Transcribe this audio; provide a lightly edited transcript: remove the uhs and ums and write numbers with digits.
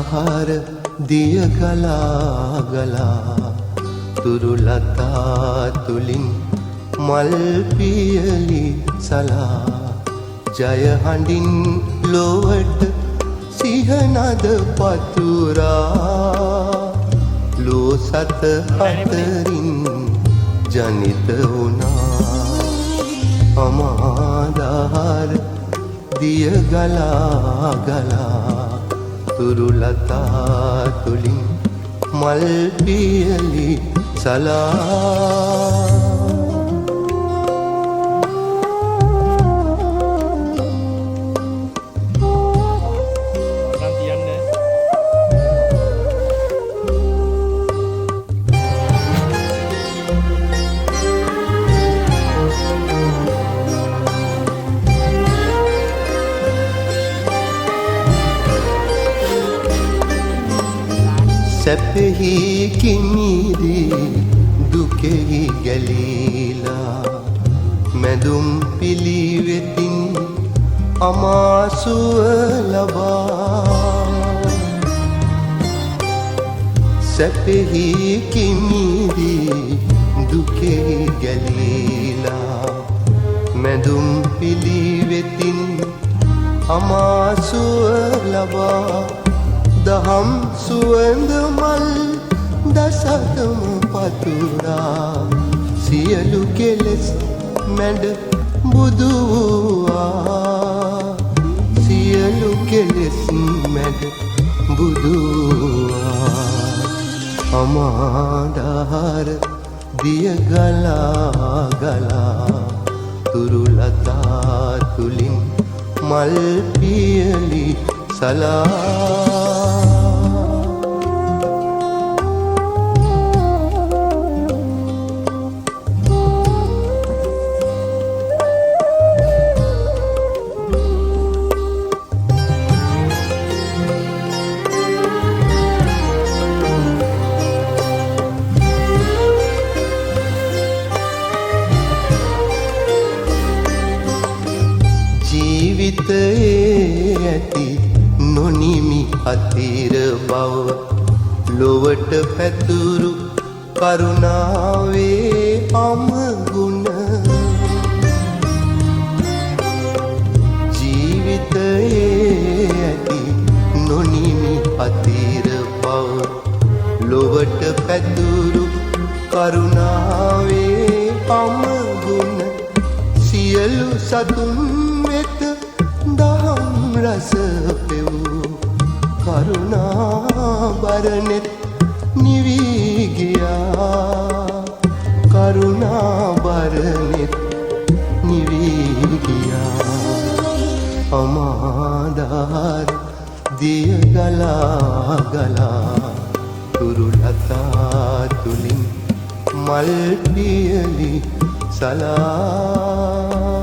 මන්දාහාර දිය ගලා ගලා තුරුලතා තුලින් මල් පියලි සලා ජය හඬින් ලොවට සිහනද පතුරා ලෝ සත අතරින් ජනිත වුණා අමාදාර දිය ගලා ගලා තුරුලතා තුලින් මල් පියලි සලා සැපෙහි කිමිදී දුකෙහි ගැලීලා මැදුම් පිළිවෙතින් අමාසුව ලබා සැපෙහි කිමිදී දුකෙහි ගැලීලා මැදුම් පිළිවෙතින් අමාසුව ලබා දහම් සුවඳ මල් දසතම පතුරා සියලු කෙලෙස් මැඩ බුදු වූවා සියලු කෙලෙස් මැඩ බුදු වූවා අමාදාර දිය ගලා ගලා තුරුලතා තුලින් මල් පියලි සලා ජීවිතයේ ඇති නොනිමි අතිර බව ලොවට පැතුරු කරුණාවේ අමගුණ ජීවිතයේ ඇති නොනිමි අතිර බව ලොවට පැතුරු කරුණාවේ අමගුණ සියලු සතුන් වෙත දහම් රස පෙවූ කරුණා බරනෙත් නිවී ගියා කරුණා බරනෙත් නිවී ගියා අමාදාර දිය ගලා ගලා තුරුලතා තුලින් මල් පියලි සලා